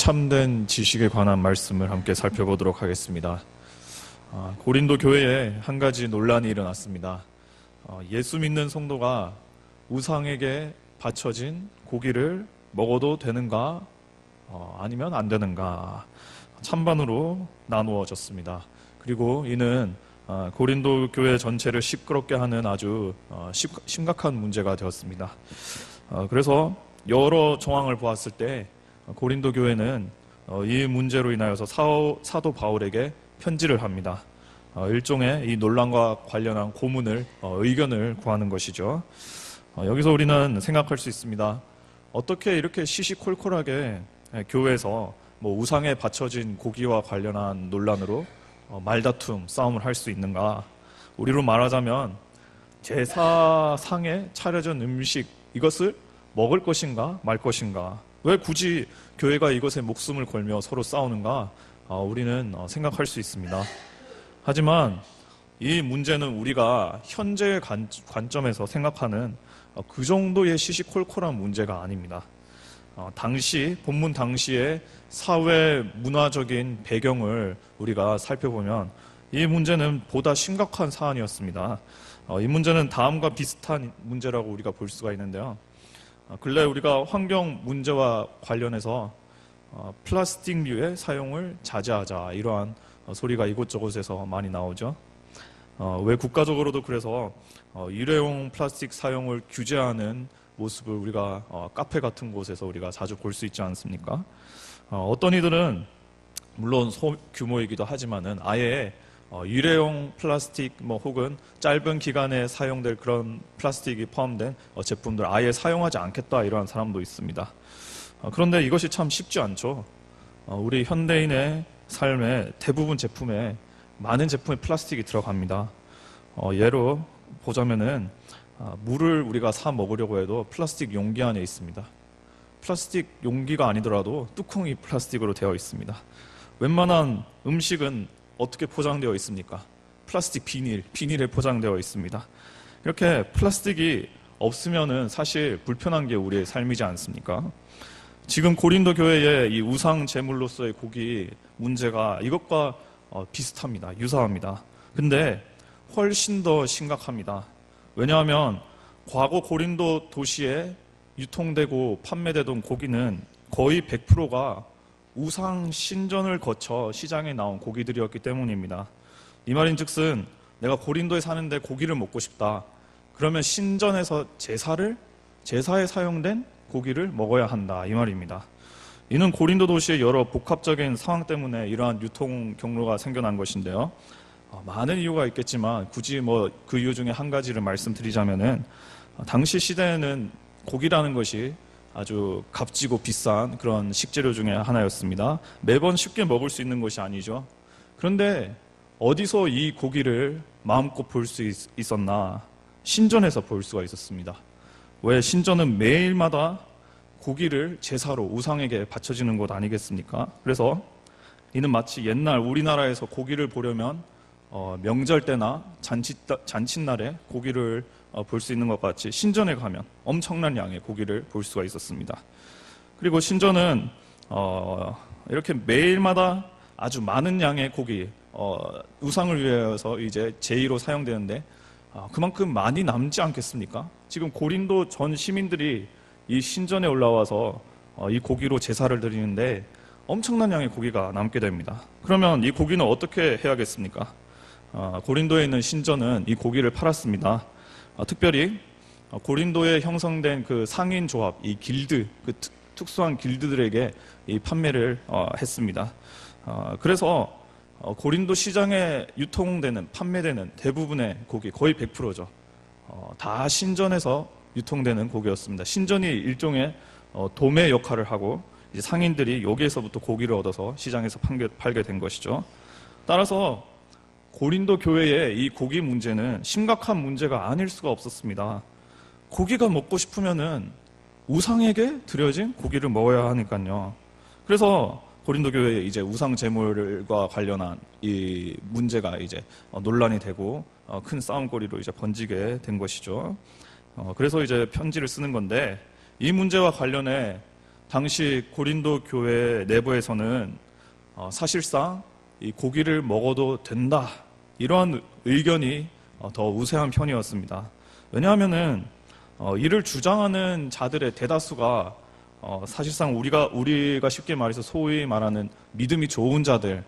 참된 지식에 관한 말씀을 함께 살펴보도록 하겠습니다. 고린도 교회에 한 가지 논란이 일어났습니다. 예수 믿는 성도가 우상에게 바쳐진 고기를 먹어도 되는가, 아니면 안 되는가, 찬반으로 나누어졌습니다. 그리고 이는 고린도 교회 전체를 시끄럽게 하는 아주 심각한 문제가 되었습니다. 그래서 여러 정황을 보았을 때 고린도 교회는 이 문제로 인하여서 사도 바울에게 편지를 합니다. 일종의 이 논란과 관련한 고문을, 의견을 구하는 것이죠. 여기서 우리는 생각할 수 있습니다. 어떻게 이렇게 시시콜콜하게 교회에서 우상에 바쳐진 고기와 관련한 논란으로 말다툼, 싸움을 할 수 있는가? 우리로 말하자면 제사상에 차려진 음식, 이것을 먹을 것인가 말 것인가? 왜 굳이 교회가 이것에 목숨을 걸며 서로 싸우는가? 우리는 생각할 수 있습니다. 하지만 이 문제는 우리가 현재의 관점에서 생각하는 그 정도의 시시콜콜한 문제가 아닙니다. 본문 당시의 사회 문화적인 배경을 우리가 살펴보면 이 문제는 보다 심각한 사안이었습니다. 이 문제는 다음과 비슷한 문제라고 우리가 볼 수가 있는데요. 근래 우리가 환경 문제와 관련해서 플라스틱류의 사용을 자제하자, 이러한 소리가 이곳저곳에서 많이 나오죠. 왜 국가적으로도 그래서 일회용 플라스틱 사용을 규제하는 모습을 우리가 카페 같은 곳에서 우리가 자주 볼 수 있지 않습니까? 어떤 이들은 물론 소규모이기도 하지만은 아예 일회용 플라스틱 혹은 짧은 기간에 사용될 그런 플라스틱이 포함된 제품들 아예 사용하지 않겠다, 이러한 사람도 있습니다. 그런데 이것이 참 쉽지 않죠. 우리 현대인의 삶의 대부분 제품에, 많은 제품에 플라스틱이 들어갑니다. 예로 보자면은 물을 우리가 사 먹으려고 해도 플라스틱 용기 안에 있습니다. 플라스틱 용기가 아니더라도 뚜껑이 플라스틱으로 되어 있습니다. 웬만한 음식은 어떻게 포장되어 있습니까? 플라스틱 비닐에 포장되어 있습니다. 이렇게 플라스틱이 없으면은 사실 불편한 게 우리의 삶이지 않습니까? 지금 고린도 교회의 이 우상 제물로서의 고기 문제가 이것과 비슷합니다. 유사합니다. 근데 훨씬 더 심각합니다. 왜냐하면 과거 고린도 도시에 유통되고 판매되던 고기는 거의 100%가 우상 신전을 거쳐 시장에 나온 고기들이었기 때문입니다. 이 말인즉슨 내가 고린도에 사는데 고기를 먹고 싶다. 그러면 신전에서 제사에 사용된 고기를 먹어야 한다, 이 말입니다. 이는 고린도 도시의 여러 복합적인 상황 때문에 이러한 유통 경로가 생겨난 것인데요. 많은 이유가 있겠지만 굳이 그 이유 중에 한 가지를 말씀드리자면은 당시 시대에는 고기라는 것이 아주 값지고 비싼 그런 식재료 중에 하나였습니다. 매번 쉽게 먹을 수 있는 것이 아니죠. 그런데 어디서 이 고기를 마음껏 볼 수 있었나? 신전에서 볼 수가 있었습니다. 왜? 신전은 매일마다 고기를 제사로 우상에게 바쳐지는 곳 아니겠습니까? 그래서 이는 마치 옛날 우리나라에서 고기를 보려면 명절 때나 잔칫날에 고기를 볼 수 있는 것 같이 신전에 가면 엄청난 양의 고기를 볼 수가 있었습니다. 그리고 신전은 이렇게 매일마다 아주 많은 양의 고기, 우상을 위해서 이제 제의로 사용되는데 그만큼 많이 남지 않겠습니까? 지금 고린도 전 시민들이 이 신전에 올라와서 이 고기로 제사를 드리는데 엄청난 양의 고기가 남게 됩니다. 그러면 이 고기는 어떻게 해야겠습니까? 고린도에 있는 신전은 이 고기를 팔았습니다. 특별히 고린도에 형성된 그 상인 조합, 이 길드, 그 특수한 길드들에게 이 판매를 했습니다. 그래서 고린도 시장에 판매되는 대부분의 고기, 거의 100%죠. 다 신전에서 유통되는 고기였습니다. 신전이 일종의 도매 역할을 하고 이제 상인들이 여기에서부터 고기를 얻어서 시장에서 팔게 된 것이죠. 따라서 고린도 교회의 이 고기 문제는 심각한 문제가 아닐 수가 없었습니다. 고기가 먹고 싶으면은 우상에게 드려진 고기를 먹어야 하니까요. 그래서 고린도 교회에 이제 우상 제물과 관련한 이 문제가 이제 논란이 되고 큰 싸움거리로 이제 번지게 된 것이죠. 그래서 이제 편지를 쓰는 건데 이 문제와 관련해 당시 고린도 교회 내부에서는 사실상 이 고기를 먹어도 된다, 이러한 의견이 더 우세한 편이었습니다. 왜냐하면은 이를 주장하는 자들의 대다수가 사실상 우리가 쉽게 말해서 소위 말하는 믿음이 좋은 자들,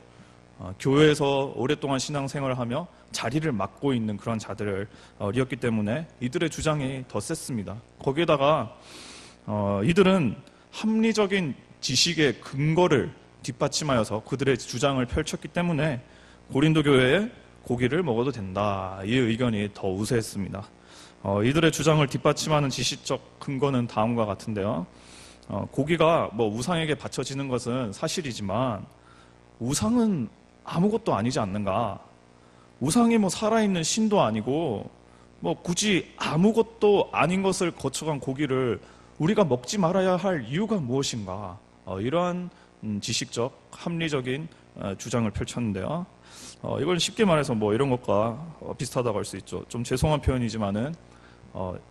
교회에서 오랫동안 신앙생활을 하며 자리를 맡고 있는 그런 자들이었기 때문에 이들의 주장이 더 셌습니다. 거기에다가 이들은 합리적인 지식의 근거를 뒷받침하여서 그들의 주장을 펼쳤기 때문에 고린도 교회에 고기를 먹어도 된다, 이 의견이 더 우세했습니다. 이들의 주장을 뒷받침하는 지식적 근거는 다음과 같은데요. 고기가 뭐 우상에게 바쳐지는 것은 사실이지만 우상은 아무것도 아니지 않는가? 우상이 뭐 살아있는 신도 아니고 뭐 굳이 아무것도 아닌 것을 거쳐간 고기를 우리가 먹지 말아야 할 이유가 무엇인가? 이러한 지식적, 합리적인 주장을 펼쳤는데요. 이걸 쉽게 말해서 뭐 이런 것과 비슷하다고 할 수 있죠. 좀 죄송한 표현이지만은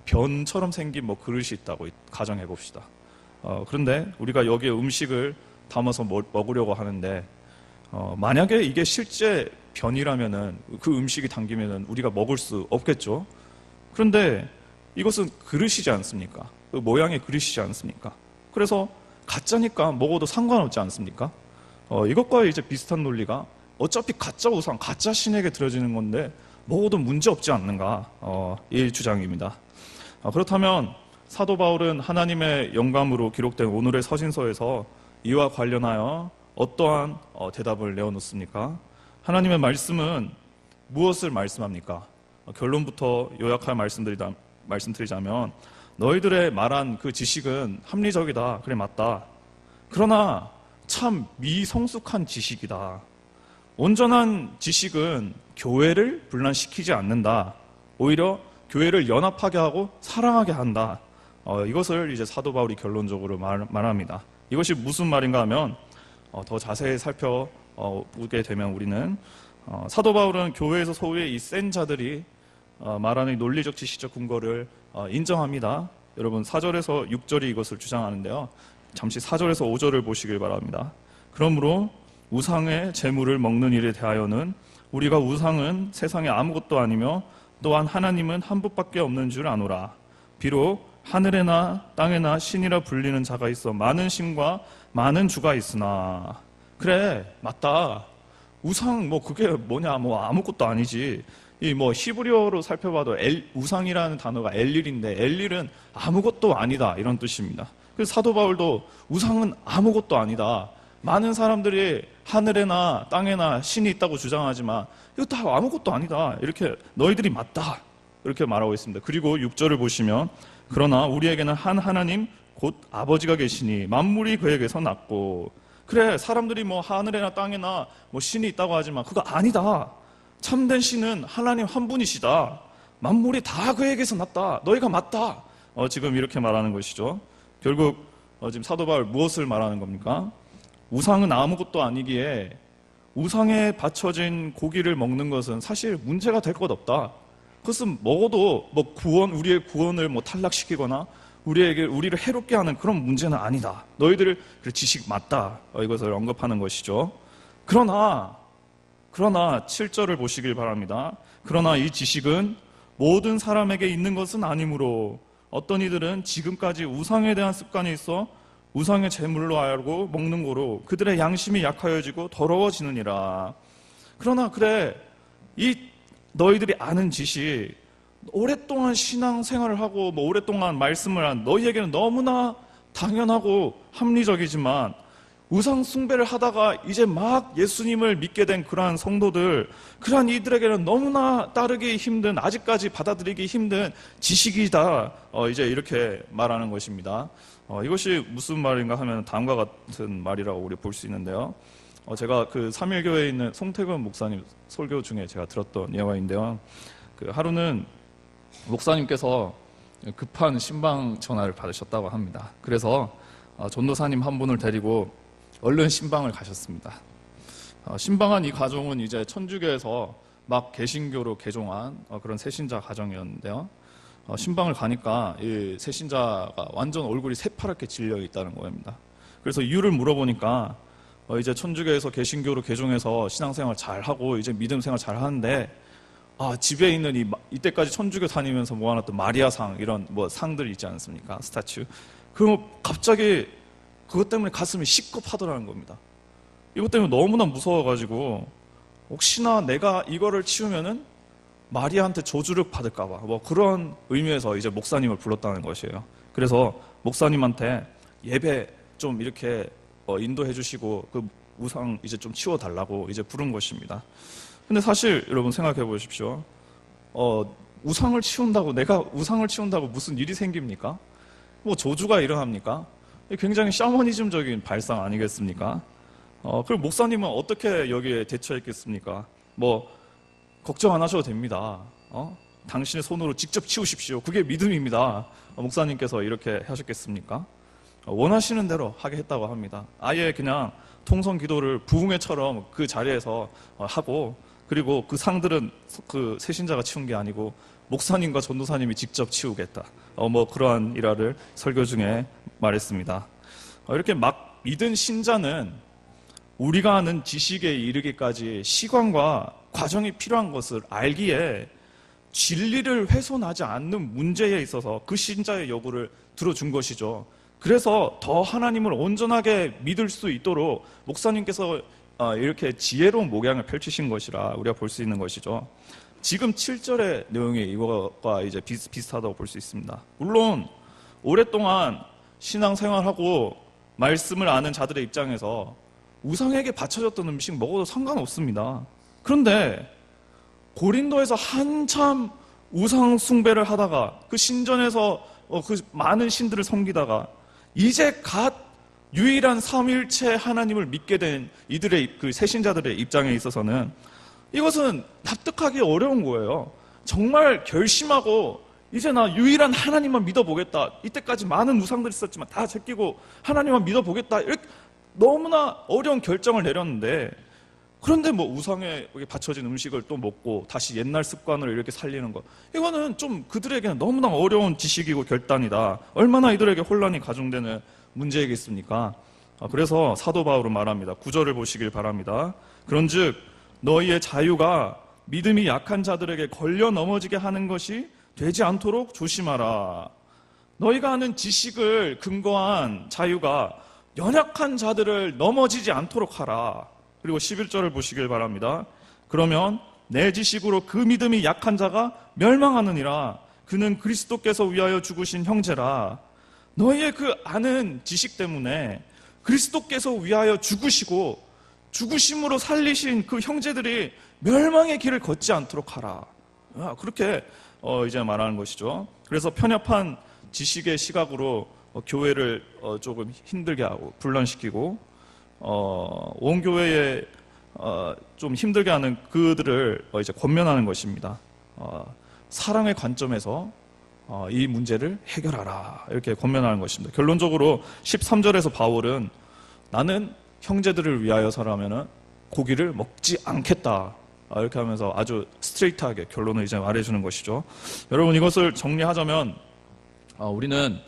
변처럼 생긴 뭐 그릇이 있다고 가정해 봅시다. 그런데 우리가 여기에 음식을 담아서 먹으려고 하는데 만약에 이게 실제 변이라면은 그 음식이 담기면은 우리가 먹을 수 없겠죠. 그런데 이것은 그릇이지 않습니까? 그 모양의 그릇이지 않습니까? 그래서 가짜니까 먹어도 상관없지 않습니까? 이것과 이제 비슷한 논리가 어차피 가짜 우상, 가짜 신에게 드려지는 건데 먹어도 문제 없지 않는가? 이 주장입니다. 그렇다면 사도 바울은 하나님의 영감으로 기록된 오늘의 서신서에서 이와 관련하여 어떠한 대답을 내어놓습니까? 하나님의 말씀은 무엇을 말씀합니까? 결론부터 요약하여 말씀드리자면 너희들의 말한 그 지식은 합리적이다. 그래, 맞다. 그러나 참 미성숙한 지식이다. 온전한 지식은 교회를 분란시키지 않는다. 오히려 교회를 연합하게 하고 사랑하게 한다. 이것을 이제 사도 바울이 결론적으로 말합니다. 이것이 무슨 말인가 하면 더 자세히 살펴보게 되면 우리는 사도 바울은 교회에서 소위 이 센 자들이 말하는 논리적 지식적 근거를 인정합니다. 여러분 4절에서 6절이 이것을 주장하는데요. 잠시 4절에서 5절을 보시길 바랍니다. 그러므로 우상의 재물을 먹는 일에 대하여는 우리가 우상은 세상에 아무것도 아니며 또한 하나님은 한 분밖에 없는 줄 아노라. 비록 하늘에나 땅에나 신이라 불리는 자가 있어 많은 신과 많은 주가 있으나. 그래, 맞다. 우상 뭐 그게 뭐냐, 뭐 아무것도 아니지. 이 뭐 히브리어로 살펴봐도 우상이라는 단어가 엘릴인데 엘릴은 아무것도 아니다, 이런 뜻입니다. 그래서 사도 바울도 우상은 아무것도 아니다. 많은 사람들이 하늘에나 땅에나 신이 있다고 주장하지만 이거 다 아무것도 아니다. 이렇게 너희들이 맞다. 이렇게 말하고 있습니다. 그리고 6절을 보시면 그러나 우리에게는 한 하나님 곧 아버지가 계시니 만물이 그에게서 났고. 그래, 사람들이 뭐 하늘에나 땅에나 뭐 신이 있다고 하지만 그거 아니다. 참된 신은 하나님 한 분이시다. 만물이 다 그에게서 났다. 너희가 맞다. 지금 이렇게 말하는 것이죠. 결국 지금 사도 바울 무엇을 말하는 겁니까? 우상은 아무것도 아니기에 우상에 바쳐진 고기를 먹는 것은 사실 문제가 될 것 없다. 그것은 먹어도 뭐 우리의 구원을 뭐 탈락시키거나 우리를 해롭게 하는 그런 문제는 아니다. 너희들 지식 맞다. 이것을 언급하는 것이죠. 그러나 7절을 보시길 바랍니다. 그러나 이 지식은 모든 사람에게 있는 것은 아니므로 어떤 이들은 지금까지 우상에 대한 습관이 있어 우상의 제물로 알고 먹는 거로 그들의 양심이 약하여지고 더러워지느니라. 그러나 그래, 이 너희들이 아는 지식, 오랫동안 신앙생활을 하고 뭐 오랫동안 말씀을 한 너희에게는 너무나 당연하고 합리적이지만 우상 숭배를 하다가 이제 막 예수님을 믿게 된 그러한 성도들, 그러한 이들에게는 너무나 따르기 힘든, 아직까지 받아들이기 힘든 지식이다. 이제 이렇게 말하는 것입니다. 이것이 무슨 말인가 하면 다음과 같은 말이라고 우리 볼 수 있는데요. 제가 그 삼일교회에 있는 송태근 목사님 설교 중에 제가 들었던 예화인데요. 그 하루는 목사님께서 급한 신방 전화를 받으셨다고 합니다. 그래서 전도사님 한 분을 데리고 얼른 신방을 가셨습니다. 신방한 이 가정은 이제 천주교에서 막 개신교로 개종한 그런 새신자 가정이었는데요. 신방을 가니까 이 새신자가 완전 얼굴이 새파랗게 질려 있다는 겁니다. 그래서 이유를 물어보니까 이제 천주교에서 개신교로 개종해서 신앙생활 잘 하고 이제 믿음 생활 잘 하는데 집에 있는 이때까지 천주교 다니면서 모아놨던 마리아상 이런 뭐 상들 있지 않습니까? 스타츄. 그럼 갑자기 그것 때문에 가슴이 시급하더라는 겁니다. 이것 때문에 너무나 무서워가지고 혹시나 내가 이거를 치우면은 마리아한테 저주를 받을까봐 뭐 그런 의미에서 이제 목사님을 불렀다는 것이에요. 그래서 목사님한테 예배 좀 이렇게 인도해 주시고 그 우상 이제 좀 치워달라고 이제 부른 것입니다. 근데 사실 여러분 생각해 보십시오. 우상을 치운다고 내가 우상을 치운다고 무슨 일이 생깁니까? 뭐 저주가 일어납니까? 굉장히 샤머니즘적인 발상 아니겠습니까? 그럼 목사님은 어떻게 여기에 대처했겠습니까? 뭐 걱정 안 하셔도 됩니다. 당신의 손으로 직접 치우십시오. 그게 믿음입니다. 목사님께서 이렇게 하셨겠습니까? 원하시는 대로 하게 했다고 합니다. 아예 그냥 통성 기도를 부흥회처럼 그 자리에서 하고, 그리고 그 상들은 그 새신자가 치운 게 아니고 목사님과 전도사님이 직접 치우겠다. 뭐 그러한 일화를 설교 중에 말했습니다. 이렇게 막 믿은 신자는 우리가 아는 지식에 이르기까지 시간과 과정이 필요한 것을 알기에 진리를 훼손하지 않는 문제에 있어서 그 신자의 요구를 들어준 것이죠. 그래서 더 하나님을 온전하게 믿을 수 있도록 목사님께서 이렇게 지혜로운 목양을 펼치신 것이라 우리가 볼 수 있는 것이죠. 지금 7절의 내용이 이거와 이제 비슷하다고 볼 수 있습니다. 물론 오랫동안 신앙생활하고 말씀을 아는 자들의 입장에서 우상에게 바쳐졌던 음식 먹어도 상관없습니다. 그런데 고린도에서 한참 우상 숭배를 하다가 그 신전에서 그 많은 신들을 섬기다가 이제 갓 유일한 삼위일체 하나님을 믿게 된 이들의 그 새신자들의 입장에 있어서는 이것은 납득하기 어려운 거예요. 정말 결심하고 이제 나 유일한 하나님만 믿어보겠다. 이때까지 많은 우상들이 있었지만 다 제끼고 하나님만 믿어보겠다. 이렇게 너무나 어려운 결정을 내렸는데, 그런데 뭐 우상에 바쳐진 음식을 또 먹고 다시 옛날 습관을 이렇게 살리는 것, 이거는 좀 그들에게는 너무나 어려운 지식이고 결단이다. 얼마나 이들에게 혼란이 가중되는 문제이겠습니까? 그래서 사도 바울은 말합니다. 9절을 보시길 바랍니다. 그런즉 너희의 자유가 믿음이 약한 자들에게 걸려 넘어지게 하는 것이 되지 않도록 조심하라. 너희가 아는 지식을 근거한 자유가 연약한 자들을 넘어지지 않도록 하라. 그리고 11절을 보시길 바랍니다. 그러면 내 지식으로 그 믿음이 약한 자가 멸망하느니라. 그는 그리스도께서 위하여 죽으신 형제라. 너희의 그 아는 지식 때문에 그리스도께서 위하여 죽으시고 죽으심으로 살리신 그 형제들이 멸망의 길을 걷지 않도록 하라. 그렇게 이제 말하는 것이죠. 그래서 편협한 지식의 시각으로 교회를 조금 힘들게 하고 분란시키고 온 교회에 좀 힘들게 하는 그들을 이제 권면하는 것입니다. 사랑의 관점에서 이 문제를 해결하라, 이렇게 권면하는 것입니다. 결론적으로 13절에서 바울은 나는 형제들을 위하여서라면은 고기를 먹지 않겠다, 이렇게 하면서 아주 스트레이트하게 결론을 이제 말해주는 것이죠. 여러분, 이것을 정리하자면 우리는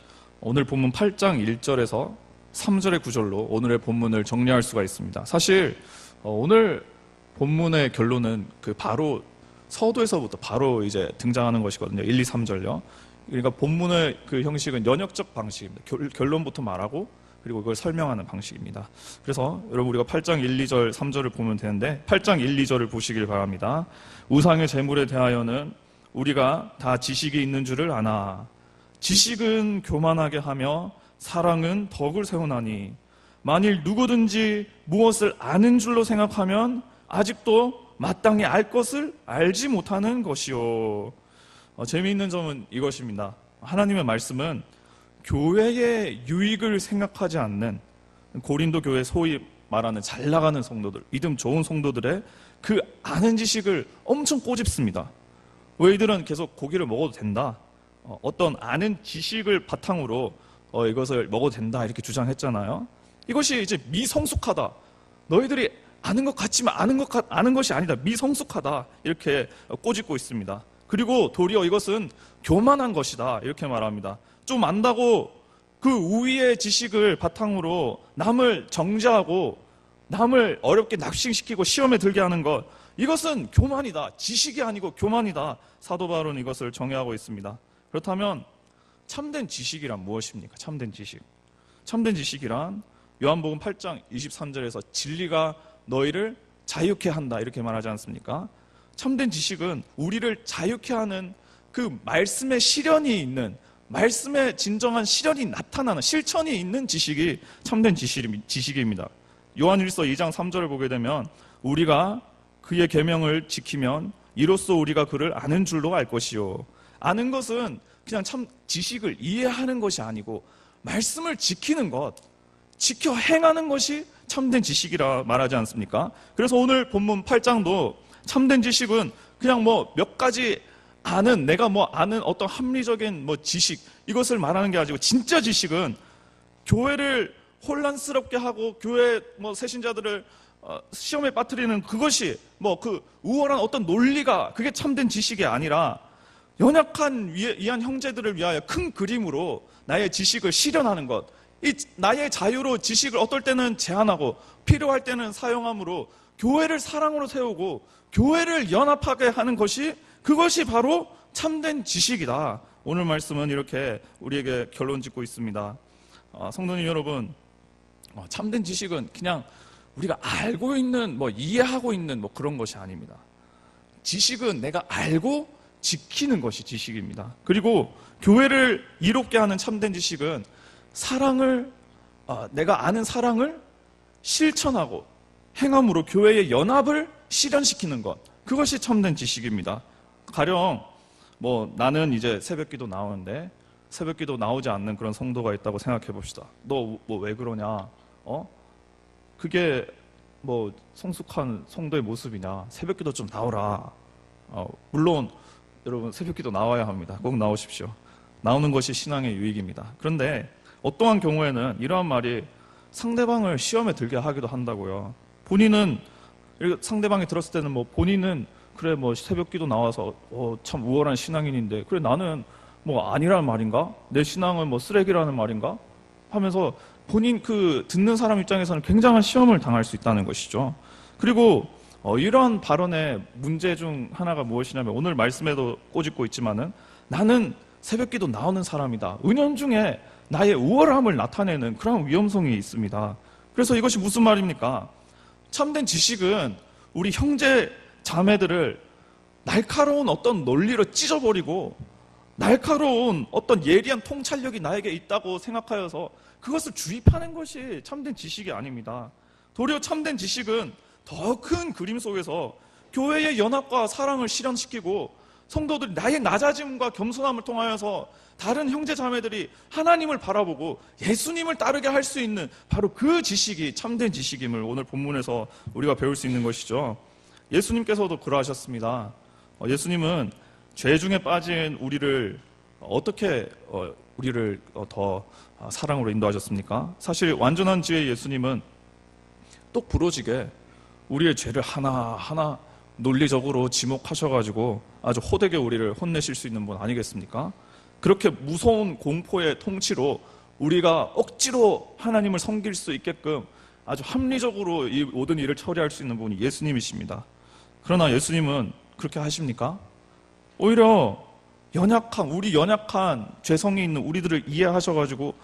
오늘 본문 8장 1절에서 3절의 구절로 오늘의 본문을 정리할 수가 있습니다. 사실 오늘 본문의 결론은 그 바로 서두에서부터 바로 이제 등장하는 것이거든요. 1, 2, 3절요. 그러니까 본문의 그 형식은 연역적 방식입니다. 결론부터 말하고 그리고 그걸 설명하는 방식입니다. 그래서 여러분, 우리가 8장 1, 2절, 3절을 보면 되는데 8장 1, 2절을 보시길 바랍니다. 우상의 제물에 대하여는 우리가 다 지식이 있는 줄을 아나. 지식은 교만하게 하며 사랑은 덕을 세우나니 만일 누구든지 무엇을 아는 줄로 생각하면 아직도 마땅히 알 것을 알지 못하는 것이요. 재미있는 점은 이것입니다. 하나님의 말씀은 교회의 유익을 생각하지 않는 고린도 교회, 소위 말하는 잘 나가는 성도들, 믿음 좋은 성도들의 그 아는 지식을 엄청 꼬집습니다. 왜 이들은 계속 고기를 먹어도 된다, 어떤 아는 지식을 바탕으로 이것을 먹어도 된다, 이렇게 주장했잖아요. 이것이 이제 미성숙하다, 너희들이 아는 것 같지만 아는 것이 아니다, 미성숙하다, 이렇게 꼬집고 있습니다. 그리고 도리어 이것은 교만한 것이다. 이렇게 말합니다. 좀 안다고 그 우위의 지식을 바탕으로 남을 정죄하고 남을 어렵게 낙심시키고 시험에 들게 하는 것, 이것은 교만이다. 지식이 아니고 교만이다. 사도 바울은 이것을 정의하고 있습니다. 그렇다면 참된 지식이란 무엇입니까? 참된 지식. 참된 지식이란 요한복음 8장 23절에서 진리가 너희를 자유케 한다 이렇게 말하지 않습니까? 참된 지식은 우리를 자유케 하는 그 말씀의 실현이 있는, 말씀의 진정한 실현이 나타나는, 실천이 있는 지식이 참된 지식입니다. 요한일서 2장 3절을 보게 되면 우리가 그의 계명을 지키면 이로써 우리가 그를 아는 줄로 알 것이요. 아는 것은 그냥 참 지식을 이해하는 것이 아니고 말씀을 지키는 것, 지켜 행하는 것이 참된 지식이라 말하지 않습니까? 그래서 오늘 본문 8장도 참된 지식은 그냥 뭐 몇 가지 아는, 내가 뭐 아는 어떤 합리적인 뭐 지식, 이것을 말하는 게 아니고 진짜 지식은 교회를 혼란스럽게 하고 교회 뭐 새신자들을 시험에 빠뜨리는 그것이 뭐 그 우월한 어떤 논리가 그게 참된 지식이 아니라 연약한 이한 형제들을 위하여 큰 그림으로 나의 지식을 실현하는 것, 이 나의 자유로 지식을 어떨 때는 제한하고 필요할 때는 사용함으로 교회를 사랑으로 세우고 교회를 연합하게 하는 것이, 그것이 바로 참된 지식이다. 오늘 말씀은 이렇게 우리에게 결론 짓고 있습니다. 성도님 여러분, 참된 지식은 그냥 우리가 알고 있는, 뭐 이해하고 있는 뭐 그런 것이 아닙니다. 지식은 내가 알고 지키는 것이 지식입니다. 그리고 교회를 이롭게 하는 참된 지식은 사랑을, 내가 아는 사랑을 실천하고 행함으로 교회의 연합을 실현시키는 것, 그것이 참된 지식입니다. 가령 뭐 나는 이제 새벽기도 나오는데 새벽기도 나오지 않는 그런 성도가 있다고 생각해 봅시다. 너 뭐 왜 그러냐? 그게 뭐 성숙한 성도의 모습이냐? 새벽기도 좀 나오라. 물론 여러분 새벽기도 나와야 합니다. 꼭 나오십시오. 나오는 것이 신앙의 유익입니다. 그런데 어떠한 경우에는 이러한 말이 상대방을 시험에 들게 하기도 한다고요. 본인은, 상대방이 들었을 때는 뭐 본인은 그래 뭐 새벽기도 나와서 참 우월한 신앙인인데 그래 나는 뭐 아니라는 말인가? 내 신앙은 뭐 쓰레기라는 말인가? 하면서 본인 그 듣는 사람 입장에서는 굉장한 시험을 당할 수 있다는 것이죠. 그리고 이러한 발언의 문제 중 하나가 무엇이냐면 오늘 말씀에도 꼬집고 있지만은 나는 새벽기도 나오는 사람이다. 은연중에 나의 우월함을 나타내는 그런 위험성이 있습니다. 그래서 이것이 무슨 말입니까? 참된 지식은 우리 형제 자매들을 날카로운 어떤 논리로 찢어버리고 날카로운 어떤 예리한 통찰력이 나에게 있다고 생각하여서 그것을 주입하는 것이 참된 지식이 아닙니다. 도리어 참된 지식은 더 큰 그림 속에서 교회의 연합과 사랑을 실현시키고 성도들이 나의 낮아짐과 겸손함을 통하여서 다른 형제 자매들이 하나님을 바라보고 예수님을 따르게 할 수 있는 바로 그 지식이 참된 지식임을 오늘 본문에서 우리가 배울 수 있는 것이죠. 예수님께서도 그러하셨습니다. 예수님은 죄 중에 빠진 우리를 어떻게 우리를 더 사랑으로 인도하셨습니까? 사실 완전한 지혜의 예수님은 똑 부러지게 우리의 죄를 하나하나 논리적으로 지목하셔가지고 아주 호되게 우리를 혼내실 수 있는 분 아니겠습니까? 그렇게 무서운 공포의 통치로 우리가 억지로 하나님을 섬길 수 있게끔 아주 합리적으로 이 모든 일을 처리할 수 있는 분이 예수님이십니다. 그러나 예수님은 그렇게 하십니까? 오히려 우리 연약한 죄성이 있는 우리들을 이해하셔가지고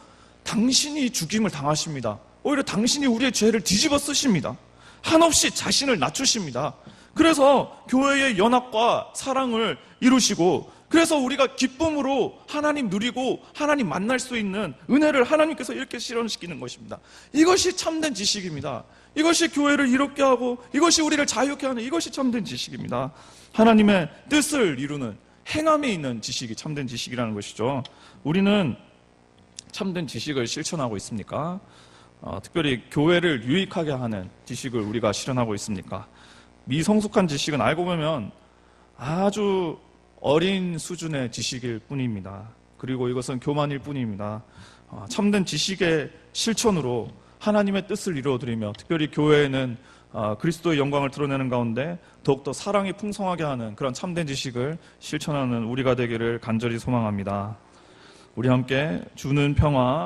당신이 죽임을 당하십니다. 오히려 당신이 우리의 죄를 뒤집어 쓰십니다. 한없이 자신을 낮추십니다. 그래서 교회의 연합과 사랑을 이루시고, 그래서 우리가 기쁨으로 하나님 누리고 하나님 만날 수 있는 은혜를 하나님께서 이렇게 실현시키는 것입니다. 이것이 참된 지식입니다. 이것이 교회를 이롭게 하고 이것이 우리를 자유케 하는, 이것이 참된 지식입니다. 하나님의 뜻을 이루는 행함에 있는 지식이 참된 지식이라는 것이죠. 우리는 참된 지식을 실천하고 있습니까? 특별히 교회를 유익하게 하는 지식을 우리가 실현하고 있습니까? 미성숙한 지식은 알고 보면 아주 어린 수준의 지식일 뿐입니다. 그리고 이것은 교만일 뿐입니다. 참된 지식의 실천으로 하나님의 뜻을 이루어드리며, 특별히 교회에는 그리스도의 영광을 드러내는 가운데 더욱더 사랑이 풍성하게 하는 그런 참된 지식을 실천하는 우리가 되기를 간절히 소망합니다. 우리 함께 주는 평화